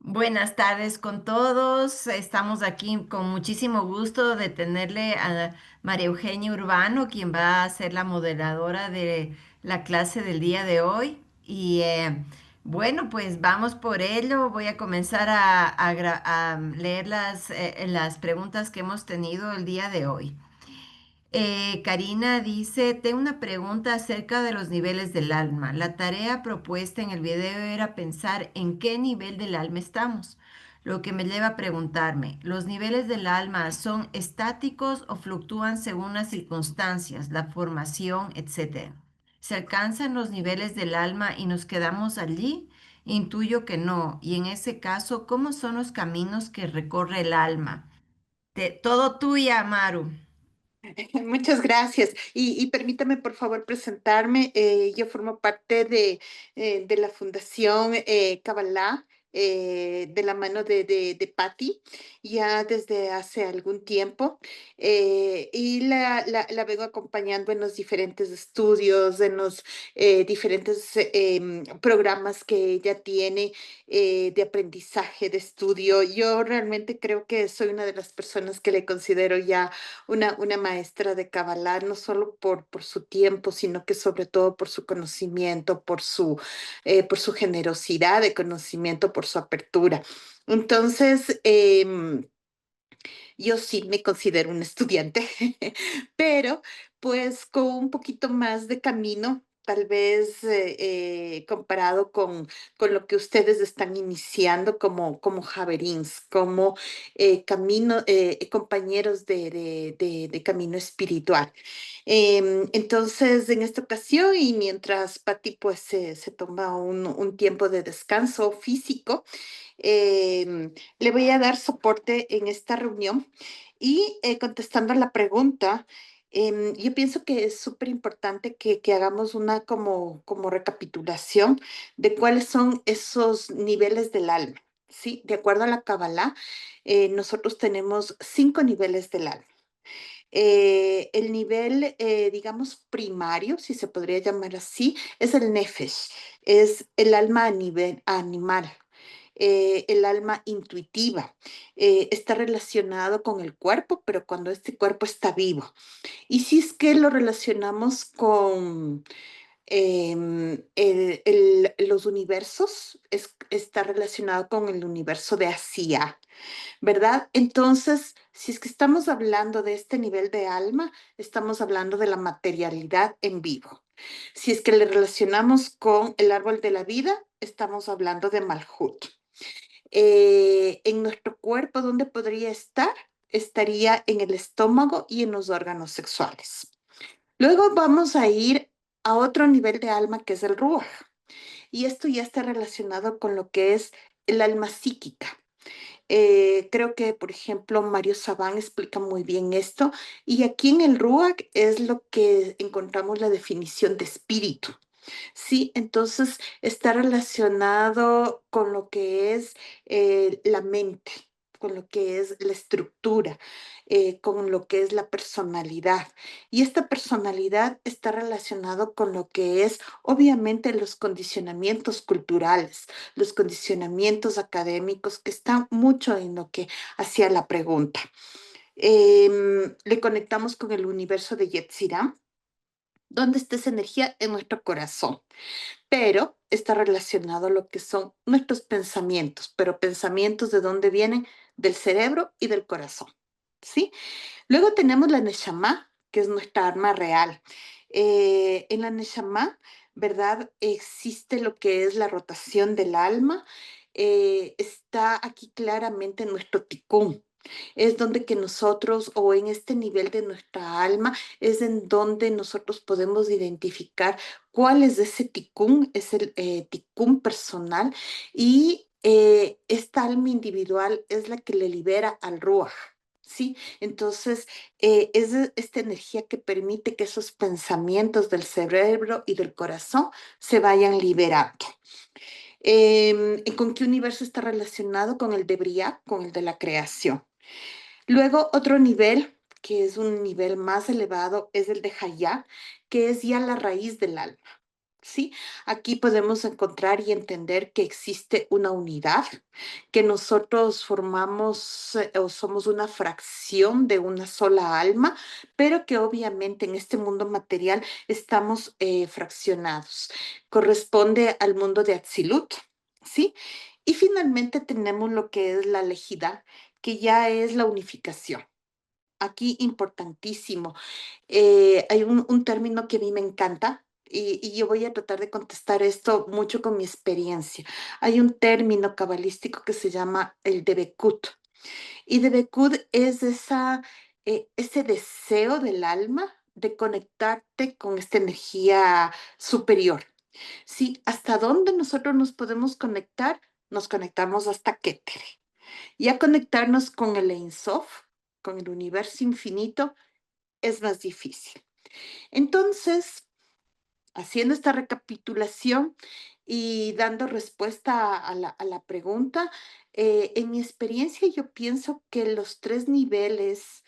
Buenas tardes con todos. Estamos aquí con muchísimo gusto de tenerle a María Eugenia Urbano, quien va a ser la moderadora de la clase del día de hoy. Bueno, pues vamos por ello. Voy a comenzar a leer las preguntas que hemos tenido el día de hoy. Karina dice, tengo una pregunta acerca de los niveles del alma. La tarea propuesta en el video era pensar en qué nivel del alma estamos, lo que me lleva a preguntarme, ¿los niveles del alma son estáticos o fluctúan según las circunstancias, la formación, etcétera? ¿Se alcanzan los niveles del alma y nos quedamos allí? Intuyo que no, y en ese caso, ¿cómo son los caminos que recorre el alma? Todo tuya, Maru. Muchas gracias. Y permítame, por favor, presentarme. Yo formo parte de la Fundación Kabbalah, de la mano de Patti, ya desde hace algún tiempo. Y la vengo acompañando en los diferentes estudios, en los diferentes programas que ella tiene de aprendizaje, de estudio. Yo realmente creo que soy una de las personas que le considero ya una maestra de Kabbalah, no solo por su tiempo, sino que sobre todo por su conocimiento, por su generosidad de conocimiento, por su apertura. Entonces, yo sí me considero un estudiante, pero pues con un poquito más de camino, tal vez comparado con lo que ustedes están iniciando como Javerins, como compañeros de camino espiritual. Entonces, en esta ocasión, y mientras Patti pues se toma un tiempo de descanso físico, le voy a dar soporte en esta reunión y contestando a la pregunta, yo pienso que es súper importante que hagamos una como recapitulación de cuáles son esos niveles del alma. Sí, de acuerdo a la Kabbalah, nosotros tenemos 5 niveles del alma. El nivel, digamos, primario, si se podría llamar así, es el nefesh, es el alma a nivel animal, el alma intuitiva. Está relacionado con el cuerpo, pero cuando este cuerpo está vivo. Y si es que lo relacionamos con los universos, está relacionado con el universo de Asia, ¿verdad? Entonces, si es que estamos hablando de este nivel de alma, estamos hablando de la materialidad en vivo. Si es que le relacionamos con el árbol de la vida, estamos hablando de Malhut. En nuestro cuerpo, ¿dónde podría estar? Estaría en el estómago y en los órganos sexuales. Luego vamos a ir a otro nivel de alma que es el Ruach. Y esto ya está relacionado con lo que es el alma psíquica. Creo que, por ejemplo, Mario Sabán explica muy bien esto. Y aquí en el RUAC es lo que encontramos la definición de espíritu. Sí, entonces está relacionado con lo que es la mente, con lo que es la estructura, con lo que es la personalidad. Y esta personalidad está relacionado con lo que es, obviamente, los condicionamientos culturales, los condicionamientos académicos, que están mucho en lo que hacía la pregunta. Le conectamos con el universo de Yetzirah. ¿Dónde está esa energía? En nuestro corazón, pero está relacionado a lo que son nuestros pensamientos, pero pensamientos de dónde vienen, del cerebro y del corazón, ¿sí? Luego tenemos la Neshama, que es nuestra arma real. En la Neshama, ¿verdad? Existe lo que es la rotación del alma. Está aquí claramente nuestro ticún. Es donde que nosotros, o en este nivel de nuestra alma, es en donde nosotros podemos identificar cuál es ese ticún, es el ticún personal, y esta alma individual es la que le libera al ruach. ¿Sí? Entonces, es esta energía que permite que esos pensamientos del cerebro y del corazón se vayan liberando. ¿Con qué universo está relacionado? Con el de Briah, con el de la creación. Luego, otro nivel, que es un nivel más elevado, es el de Hayá, que es ya la raíz del alma. ¿sí? Aquí podemos encontrar y entender que existe una unidad, que nosotros formamos o somos una fracción de una sola alma, pero que obviamente en este mundo material estamos fraccionados. Corresponde al mundo de Atzilut, ¿sí? Y finalmente tenemos lo que es la lejidad, que ya es la unificación. Aquí importantísimo. Hay un término que a mí me encanta y yo voy a tratar de contestar esto mucho con mi experiencia. Hay un término cabalístico que se llama el Debekut. Y Debekut es ese deseo del alma de conectarte con esta energía superior. ¿Sí? ¿Hasta dónde nosotros nos podemos conectar? Nos conectamos hasta Keter. Y a conectarnos con el Ein Sof, con el universo infinito, es más difícil. Entonces, haciendo esta recapitulación y dando respuesta a la pregunta, en mi experiencia yo pienso que los tres niveles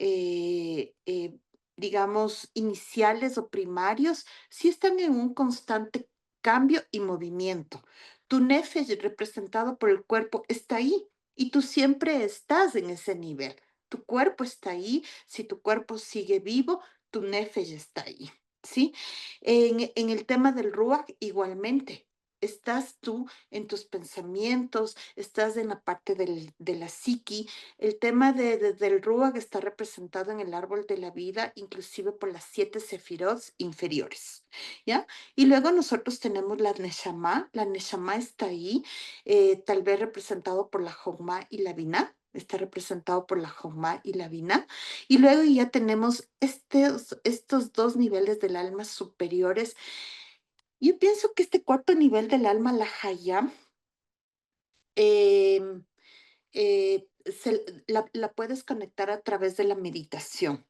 eh, eh, digamos, iniciales o primarios, sí están en un constante cambio y movimiento. Tu nefesh, representado por el cuerpo, está ahí y tú siempre estás en ese nivel. Tu cuerpo está ahí, si tu cuerpo sigue vivo, tu nefesh está ahí, ¿sí? En el tema del ruach, igualmente. Estás tú en tus pensamientos, estás en la parte de la psiqui, el tema del Ruach está representado en el árbol de la vida, inclusive por las 7 sefirot inferiores, ¿ya? Y luego nosotros tenemos la Neshama está ahí, tal vez representado por la Jogma y la Binah, está representado por la Jogma y la Binah, y luego ya tenemos estos dos niveles del alma superiores. Yo pienso que este cuarto nivel del alma, la Hayam, em, la puedes conectar a través de la meditación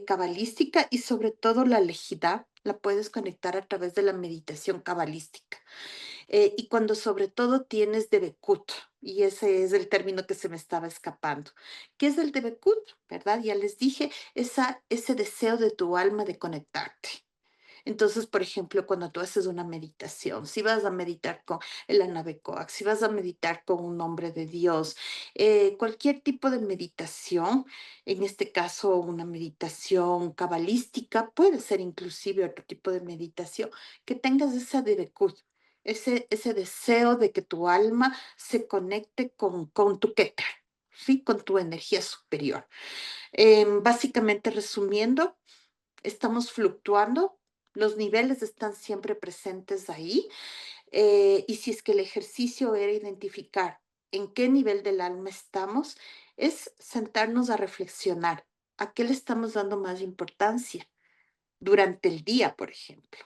cabalística y sobre todo la lejidad, la puedes conectar a través de la meditación cabalística. Y cuando sobre todo tienes Debekut, y ese es el término que se me estaba escapando. ¿Qué es el Debekut? ¿Verdad? Ya les dije, ese deseo de tu alma de conectarte. Entonces, por ejemplo, cuando tú haces una meditación, si vas a meditar con el Anabecoac, si vas a meditar con un nombre de Dios, cualquier tipo de meditación, en este caso una meditación cabalística, puede ser inclusive otro tipo de meditación, que tengas esa direcud, ese deseo de que tu alma se conecte con tu Keter, ¿sí? Con tu energía superior. Básicamente resumiendo, estamos fluctuando, los niveles están siempre presentes ahí, y si es que el ejercicio era identificar en qué nivel del alma estamos, es sentarnos a reflexionar a qué le estamos dando más importancia durante el día, por ejemplo,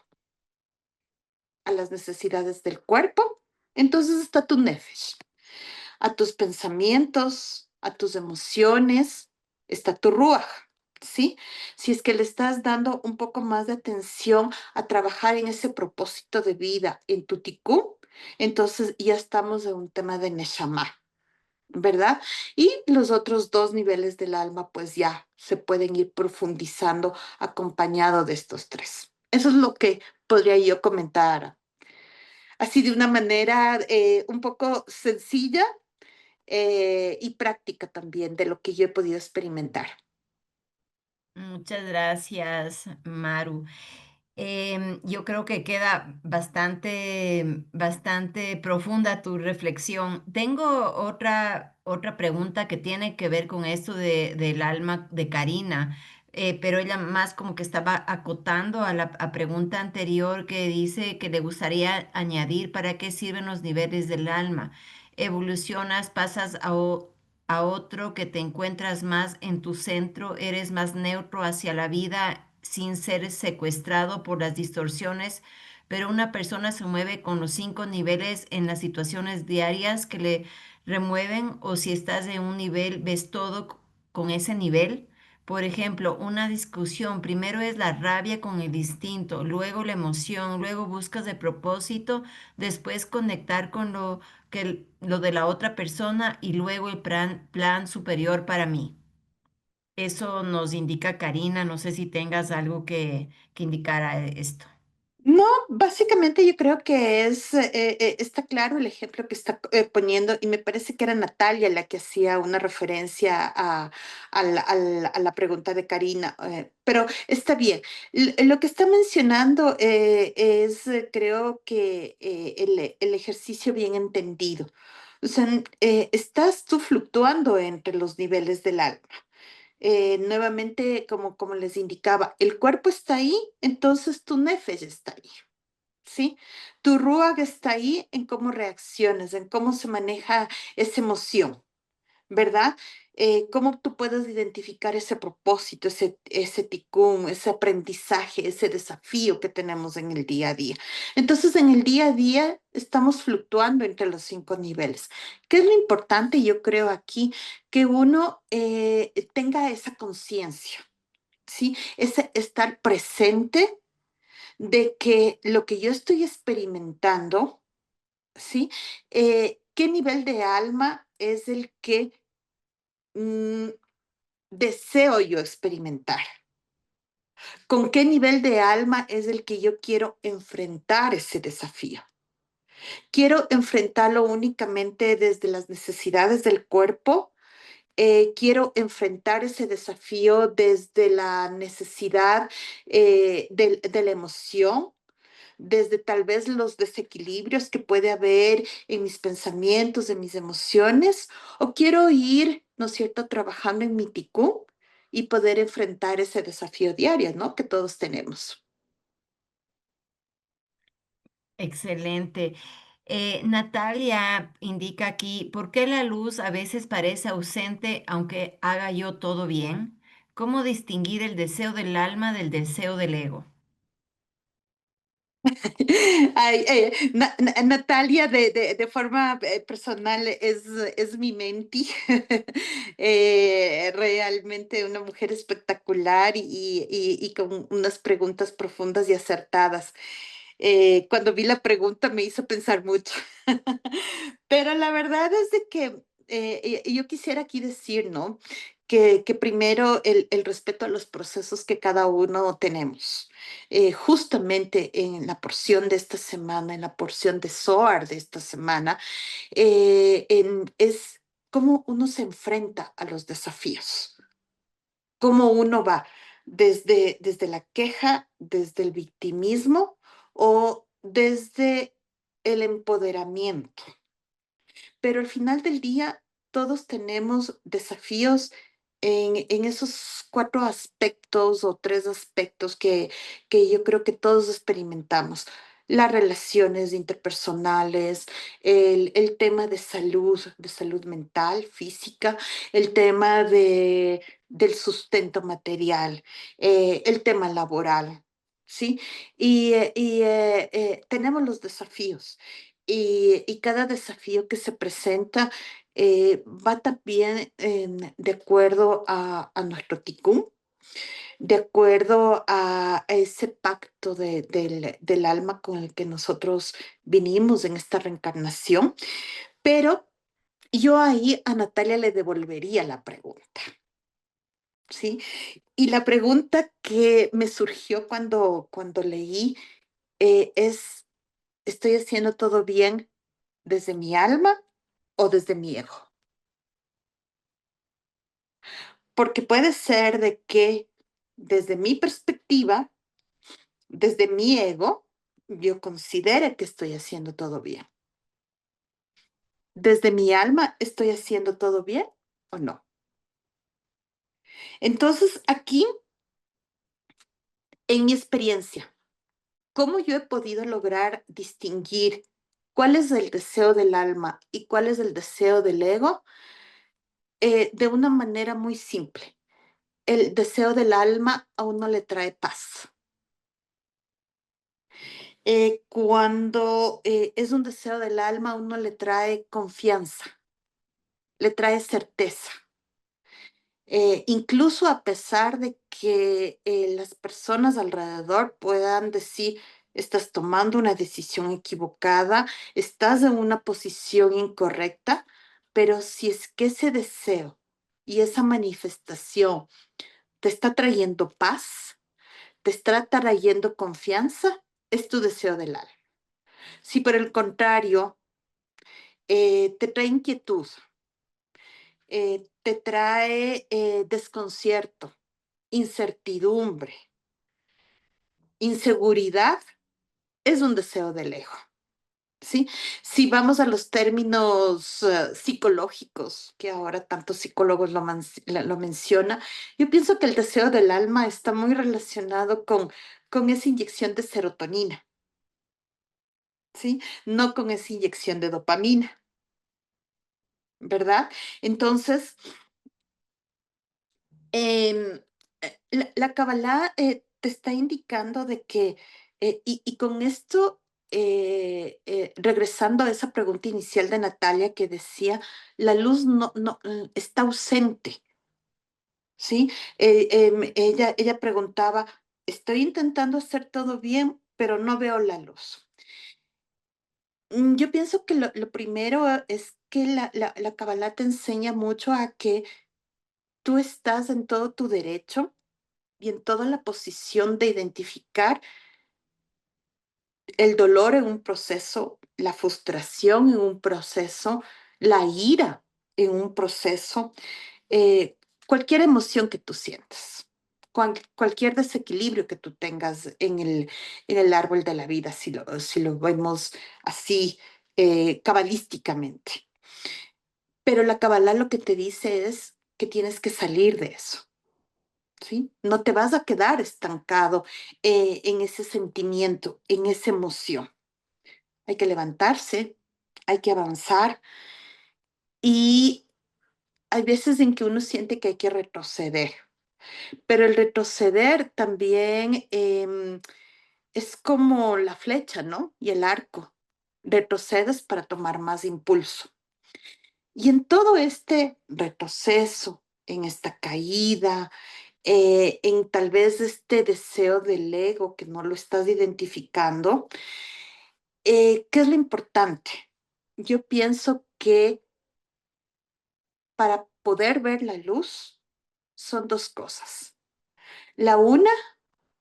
a las necesidades del cuerpo. Entonces está tu nefesh, a tus pensamientos, a tus emociones, está tu ruach, ¿sí? Si es que le estás dando un poco más de atención a trabajar en ese propósito de vida, en tu tikkun, entonces ya estamos en un tema de neshama, ¿verdad? Y los otros dos niveles del alma, pues ya se pueden ir profundizando acompañado de estos tres. Eso es lo que podría yo comentar así de una manera un poco sencilla y práctica también de lo que yo he podido experimentar. Muchas gracias, Maru. Yo creo que queda bastante profunda tu reflexión. Tengo otra pregunta que tiene que ver con esto del alma de Karina, pero ella más como que estaba acotando a la pregunta anterior que dice que le gustaría añadir para qué sirven los niveles del alma. Evolucionas, pasas a otro que te encuentras más en tu centro, eres más neutro hacia la vida sin ser secuestrado por las distorsiones, pero una persona se mueve con los 5 niveles en las situaciones diarias que le remueven o si estás en un nivel, ves todo con ese nivel. Por ejemplo, una discusión, primero es la rabia con el instinto, luego la emoción, luego buscas de propósito, después conectar con lo de la otra persona y luego el plan superior para mí. Eso nos indica Karina. No sé si tengas algo que indicar a esto. No, básicamente yo creo que está claro el ejemplo que está poniendo y me parece que era Natalia la que hacía una referencia a la pregunta de Karina, pero está bien. Lo que está mencionando creo que el ejercicio bien entendido. O sea, estás tú fluctuando entre los niveles del alma. Nuevamente, como les indicaba, el cuerpo está ahí, entonces tu nefesh está ahí. ¿Sí? Tu ruag está ahí en cómo reaccionas, en cómo se maneja esa emoción, ¿verdad? Cómo tú puedes identificar ese propósito, ese ticún, ese aprendizaje, ese desafío que tenemos en el día a día. Entonces, en el día a día estamos fluctuando entre los 5 niveles. ¿Qué es lo importante? Yo creo aquí que uno tenga esa conciencia, ¿sí? Ese estar presente de que lo que yo estoy experimentando, ¿sí? ¿Qué nivel de alma es el que mm, deseo yo experimentar? ¿Con qué nivel de alma es el que yo quiero enfrentar ese desafío? ¿Quiero enfrentarlo únicamente desde las necesidades del cuerpo? ¿Quiero enfrentar ese desafío desde la necesidad de la emoción? Desde tal vez los desequilibrios que puede haber en mis pensamientos, en mis emociones, o quiero ir, ¿no es cierto?, trabajando en mi ticú y poder enfrentar ese desafío diario, ¿no?, que todos tenemos. Excelente. Natalia indica aquí, ¿por qué la luz a veces parece ausente aunque haga yo todo bien? ¿Cómo distinguir el deseo del alma del deseo del ego? Ay, Natalia, de forma personal, es mi menti. Realmente una mujer espectacular y con unas preguntas profundas y acertadas. Cuando vi la pregunta me hizo pensar mucho. Pero la verdad es de que yo quisiera aquí decir, ¿no? Que primero el respeto a los procesos que cada uno tenemos. Justamente en la porción de esta semana, en la porción de Zohar de esta semana, es cómo uno se enfrenta a los desafíos, cómo uno va desde la queja, desde el victimismo o desde el empoderamiento. Pero al final del día, todos tenemos desafíos en esos 4 aspectos o 3 aspectos que yo creo que todos experimentamos. Las relaciones interpersonales, el tema de salud mental, física, el tema del sustento material, el tema laboral, ¿sí? Tenemos los desafíos y cada desafío que se presenta va también de acuerdo a nuestro ticún, de acuerdo a ese pacto del alma con el que nosotros vinimos en esta reencarnación. Pero yo ahí a Natalia le devolvería la pregunta, ¿sí? Y la pregunta que me surgió cuando leí es, ¿estoy haciendo todo bien desde mi alma o desde mi ego? Porque puede ser de que desde mi perspectiva, desde mi ego, yo considere que estoy haciendo todo bien. Desde mi alma, ¿estoy haciendo todo bien o no? Entonces, aquí, en mi experiencia, ¿cómo yo he podido lograr distinguir cuál es el deseo del alma y cuál es el deseo del ego? De una manera muy simple. El deseo del alma a uno le trae paz. Cuando es un deseo del alma, a uno le trae confianza, le trae certeza. Incluso a pesar de que las personas alrededor puedan decir, estás tomando una decisión equivocada, estás en una posición incorrecta, pero si es que ese deseo y esa manifestación te está trayendo paz, te está trayendo confianza, es tu deseo del alma. Si por el contrario te trae inquietud, te trae desconcierto, incertidumbre, inseguridad, es un deseo del ego. ¿Sí? Si vamos a los términos psicológicos, que ahora tantos psicólogos lo mencionan, yo pienso que el deseo del alma está muy relacionado con esa inyección de serotonina, ¿sí? No con esa inyección de dopamina, ¿verdad? Entonces, em, la Kabbalah te está indicando de que, y con esto, regresando a esa pregunta inicial de Natalia que decía, la luz está ausente, ¿sí? Ella preguntaba, estoy intentando hacer todo bien, pero no veo la luz. Yo pienso que lo primero es que la Kabbalah te enseña mucho a que tú estás en todo tu derecho y en toda la posición de identificar el dolor en un proceso, la frustración en un proceso, la ira en un proceso, eh, cualquier emoción que tú sientas, cualquier desequilibrio que tú tengas en el árbol de la vida, si lo vemos así cabalísticamente. Pero la Kabbalah lo que te dice es que tienes que salir de eso. ¿Sí? No te vas a quedar estancado en ese sentimiento, en esa emoción. Hay que levantarse, hay que avanzar y hay veces en que uno siente que hay que retroceder, pero el retroceder también es como la flecha, ¿no? Y el arco. Retrocedes para tomar más impulso. Y en todo este retroceso, en esta caída, en tal vez este deseo del ego que no lo estás identificando, ¿qué es lo importante? Yo pienso que para poder ver la luz son dos cosas. La una,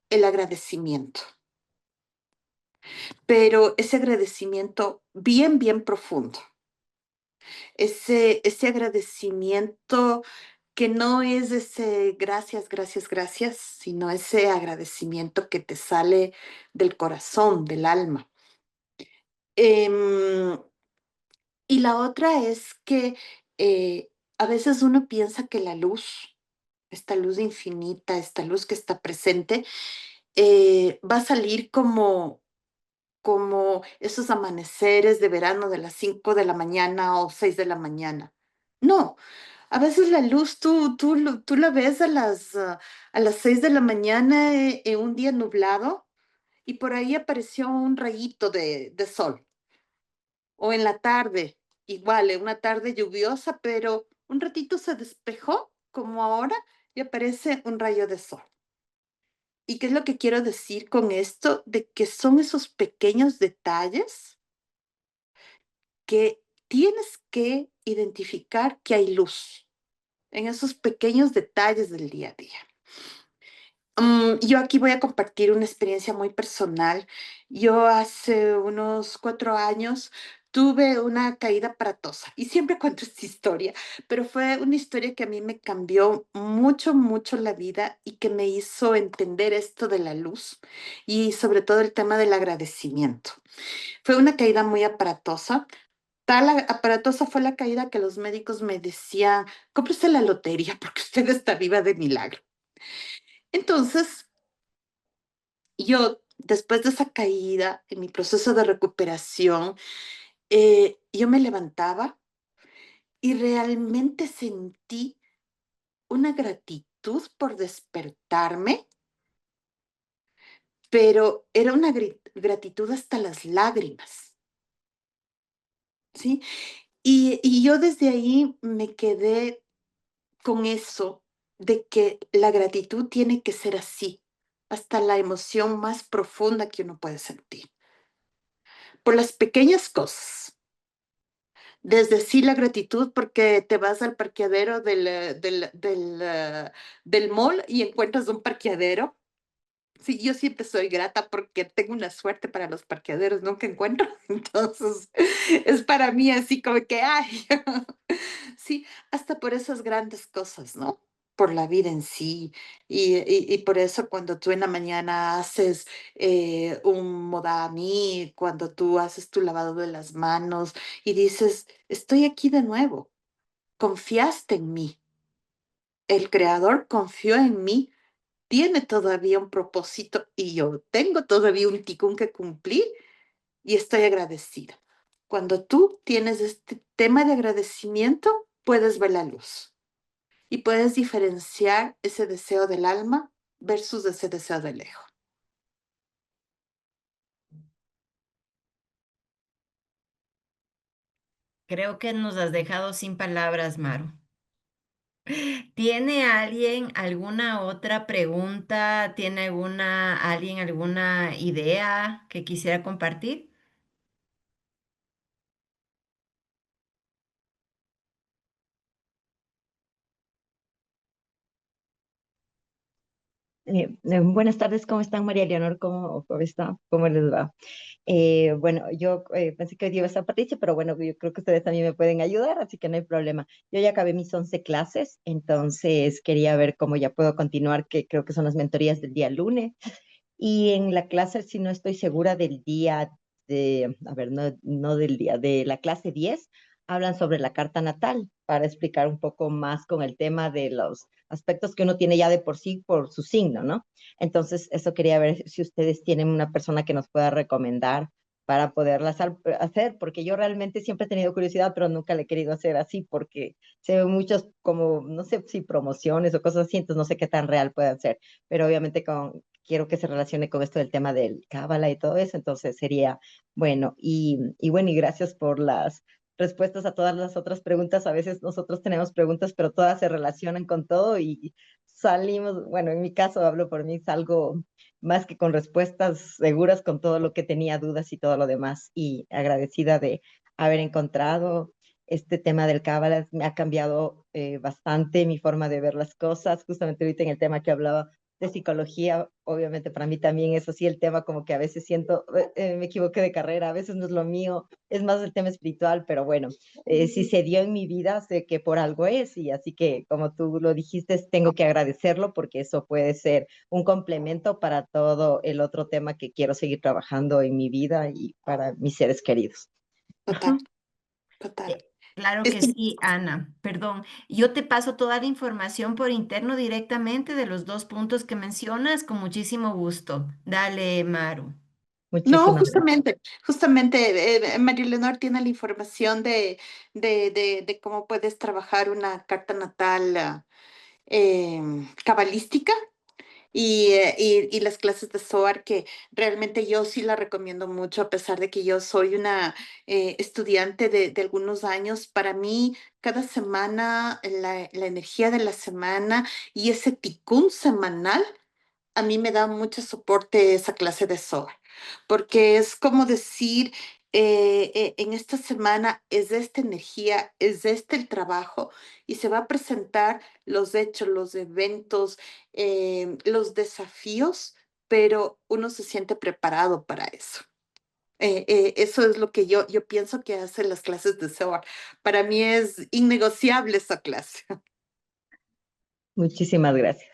el agradecimiento, pero ese agradecimiento bien, bien profundo. Ese agradecimiento que no es ese gracias, gracias, gracias, sino ese agradecimiento que te sale del corazón, del alma. Em, y la otra es que a veces uno piensa que la luz, esta luz infinita, esta luz que está presente, va a salir como esos amaneceres de verano de las 5 de la mañana o 6 de la mañana. No, a veces la luz tú la ves a las 6 de la mañana en un día nublado y por ahí apareció un rayito de sol. O en la tarde, igual, en una tarde lluviosa, pero un ratito se despejó, como ahora, y aparece un rayo de sol. ¿Y qué es lo que quiero decir con esto? De que son esos pequeños detalles que tienes que identificar que hay luz en esos pequeños detalles del día a día. Yo aquí voy a compartir una experiencia muy personal. Yo hace unos 4 años tuve una caída aparatosa y siempre cuento esta historia, pero fue una historia que a mí me cambió mucho, mucho la vida y que me hizo entender esto de la luz y sobre todo el tema del agradecimiento. Fue una caída muy aparatosa. Tal aparatosa fue la caída que los médicos me decían, cómprese la lotería porque usted está viva de milagro. Entonces, yo, después de esa caída, en mi proceso de recuperación, yo me levantaba y realmente sentí una gratitud por despertarme, pero era una gratitud hasta las lágrimas, ¿sí? Y yo desde ahí me quedé con eso de que la gratitud tiene que ser así, hasta la emoción más profunda que uno puede sentir, por las pequeñas cosas. Desde sí la gratitud porque te vas al parqueadero del mall y encuentras un parqueadero. Sí, yo siempre soy grata porque tengo una suerte para los parqueaderos, nunca encuentro. Entonces, es para mí así como que, ay, sí, hasta por esas grandes cosas, ¿no? Por la vida en sí. Y por eso cuando tú en la mañana haces un modami, cuando tú haces tu lavado de las manos y dices, estoy aquí de nuevo, confiaste en mí, el creador confió en mí, tiene todavía un propósito y yo tengo todavía un ticún que cumplir y estoy agradecida. Cuando tú tienes este tema de agradecimiento, puedes ver la luz y puedes diferenciar ese deseo del alma versus ese deseo del ego. Creo que nos has dejado sin palabras, Maru. ¿Tiene alguien alguna otra pregunta? ¿Tiene alguien alguna idea que quisiera compartir? Buenas tardes, ¿cómo están, María Leonor? ¿Cómo está? ¿Cómo les va? Bueno, yo pensé que hoy iba a estar Patricia, pero bueno, yo creo que ustedes también me pueden ayudar, así que no hay problema. Yo ya acabé mis 11 clases, entonces quería ver cómo ya puedo continuar, que creo que son las mentorías del día lunes. Y en la clase, si no estoy segura del día a ver, no del día, de la clase 10 hablan sobre la carta natal para explicar un poco más con el tema de los aspectos que uno tiene ya de por sí por su signo, ¿no? Entonces, eso quería ver si ustedes tienen una persona que nos pueda recomendar para poderlas hacer, porque yo realmente siempre he tenido curiosidad, pero nunca le he querido hacer así, porque se ven muchos como, no sé si promociones o cosas así, entonces no sé qué tan real pueden ser, pero obviamente quiero que se relacione con esto del tema del cábala y todo eso, entonces sería bueno. Y bueno, y gracias por las respuestas a todas las otras preguntas. A veces nosotros tenemos preguntas, pero todas se relacionan con todo y salimos, bueno, en mi caso hablo por mí, salgo más que con respuestas seguras con todo lo que tenía dudas y todo lo demás. Y agradecida de haber encontrado este tema del cábala. Me ha cambiado bastante mi forma de ver las cosas, justamente ahorita en el tema que hablaba de psicología, obviamente para mí también es así el tema, como que a veces siento, me equivoqué de carrera, a veces no es lo mío, es más el tema espiritual, pero bueno, si se dio en mi vida, sé que por algo es, y así que como tú lo dijiste, tengo que agradecerlo porque eso puede ser un complemento para todo el otro tema que quiero seguir trabajando en mi vida y para mis seres queridos. Total, Ajá. total. Eh, Claro Es que que sí, Ana. Perdón. Yo te paso toda la información por interno directamente de los dos puntos que mencionas con muchísimo gusto. Dale, Maru. no, Muchísimas gracias. justamente, María Leonor tiene la información de cómo puedes trabajar una carta natal cabalística y las clases de SOAR que realmente yo sí la recomiendo mucho, a pesar de que yo soy una estudiante de algunos años. Para mí, cada semana, la energía de la semana y ese ticún semanal a mí me da mucho soporte esa clase de SOA, porque es como decir, en esta semana es de esta energía, es de este el trabajo, y se va a presentar los hechos, los eventos, los desafíos, pero uno se siente preparado para eso. Eso es lo que yo pienso que hacen las clases de SOA. Para mí es innegociable esa clase. Muchísimas gracias.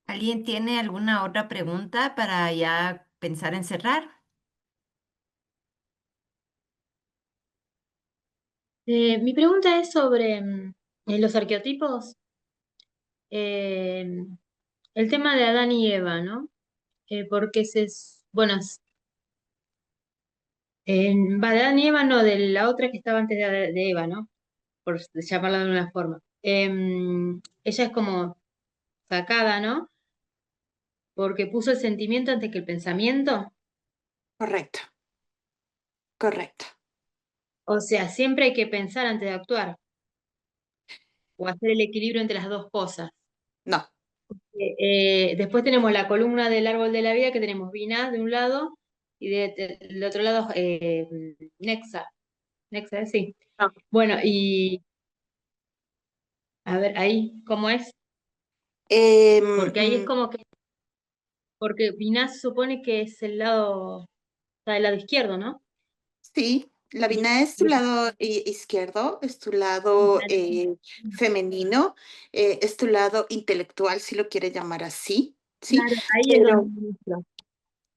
¿Alguien tiene alguna otra pregunta para ya pensar en cerrar? Mi pregunta es sobre los arqueotipos, eh, el tema de Adán y Eva, ¿no? Porque bueno, va de Adán y Eva, no, de la otra que estaba antes de Eva, ¿no? Por llamarla de una forma. Ella es como sacada, ¿no? Porque puso el sentimiento antes que el pensamiento. Correcto, correcto. O sea, siempre hay que pensar antes de actuar o hacer el equilibrio entre las dos cosas. No, Después tenemos la columna del árbol de la vida, que tenemos Binah de un lado y del otro lado Nexa. Nexa, sí. Ah. Bueno, y a ver, ahí, ¿cómo es? Em, Porque ahí es mm, como que, porque Binah supone que es el lado, está del lado izquierdo, ¿no? sí, la Y, vina es tu y- lado izquierdo, es tu lado femenino, es tu lado intelectual, si lo quiere llamar así, ¿sí? claro, ahí es donde Pero, muestro.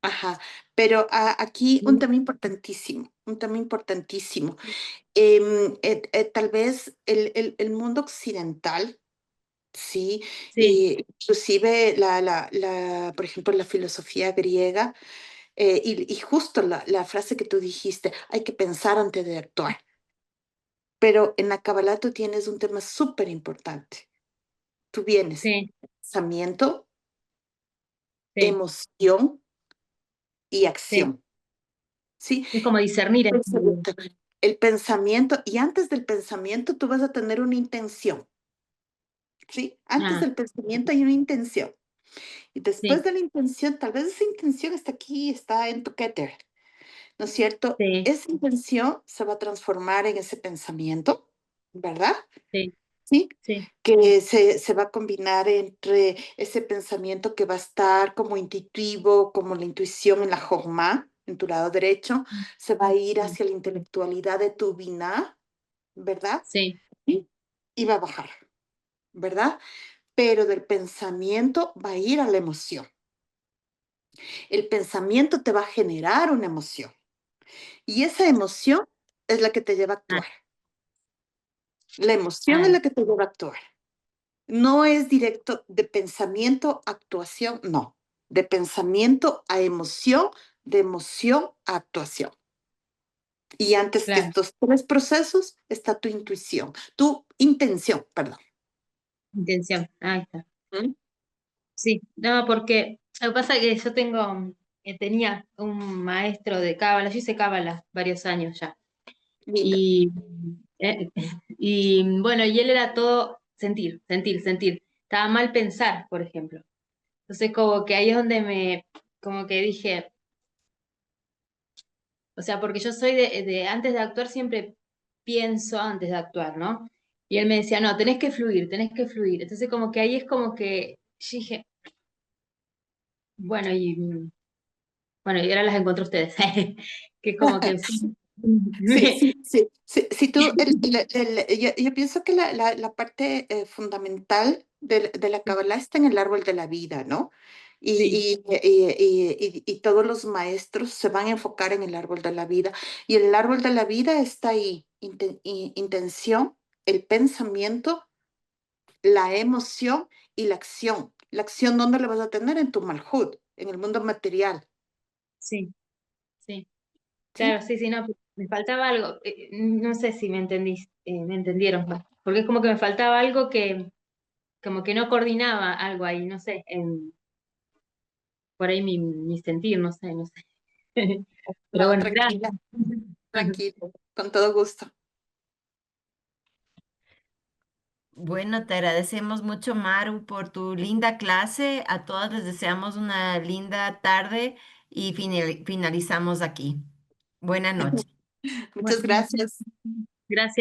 ajá, pero aquí un tema importantísimo. Tal vez el mundo occidental, sí, Sí, inclusive por ejemplo, la filosofía griega, y justo la frase que tú dijiste, hay que pensar antes de actuar. Pero en la Kabbalah tú tienes un tema súper importante. Tú vienes sí, pensamiento, sí, emoción y sí. acción, ¿sí? Es como discernir en realidad. Pensamiento. El pensamiento, y antes del pensamiento tú vas a tener una intención, ¿sí? Antes Ah, del pensamiento hay una intención. Y después sí, de la intención, tal vez esa intención está aquí, está en tu Keter, ¿no es cierto? sí, Esa intención se va a transformar en ese pensamiento, ¿verdad? sí, ¿Sí? sí, Que se va a combinar entre ese pensamiento que va a estar como intuitivo, como la intuición en la Jogma, en tu lado derecho, se va a ir sí, hacia la intelectualidad de tu Binah, ¿verdad? sí, ¿Sí? Y va a bajar, ¿verdad? Pero del pensamiento va a ir a la emoción. El pensamiento te va a generar una emoción y esa emoción es la que te lleva a ah, actuar. La emoción es ah, la que te lleva a actuar. No es directo de pensamiento a actuación, no. De pensamiento a emoción, de emoción a actuación. Y antes que claro, estos tres procesos está tu intuición, tu intención, perdón. intención, ahí está. ¿Mm? Sí, no, porque lo que pasa es que yo tenía un maestro de cábala, yo hice cábala varios años ya, Lindo. y, y bueno, y él era todo sentir, sentir, sentir. Estaba mal pensar, por ejemplo. Entonces como que ahí es donde como que dije, o sea, porque yo soy antes de actuar siempre pienso antes de actuar, ¿no? Y él me decía, no, tenés que fluir, tenés que fluir. Entonces como que ahí es como que yo dije, bueno, y ahora las encontré ustedes, que es como que sí, Sí, sí, sí, sí, sí, yo pienso que la parte fundamental de la Kabbalah está en el árbol de la vida, ¿no? sí, Y todos los maestros se van a enfocar en el árbol de la vida. Y el árbol de la vida está ahí, intención, el pensamiento, la emoción y la acción. La acción, ¿dónde la vas a tener? En tu malhut, en el mundo material, sí, sí. ¿sí? Claro, sí, sí, no, me faltaba algo. No sé si me entendieron, porque es como que me faltaba algo que, como que no coordinaba algo ahí, no sé, por ahí mi sentir, no sé, no sé. Pero No, bueno, gracias. tranquila, tranquila, con todo gusto. Bueno, te agradecemos mucho, Maru, por tu linda clase. A todas les deseamos una linda tarde y finalizamos aquí. Buenas noches. Muchas Bueno, gracias. gracias.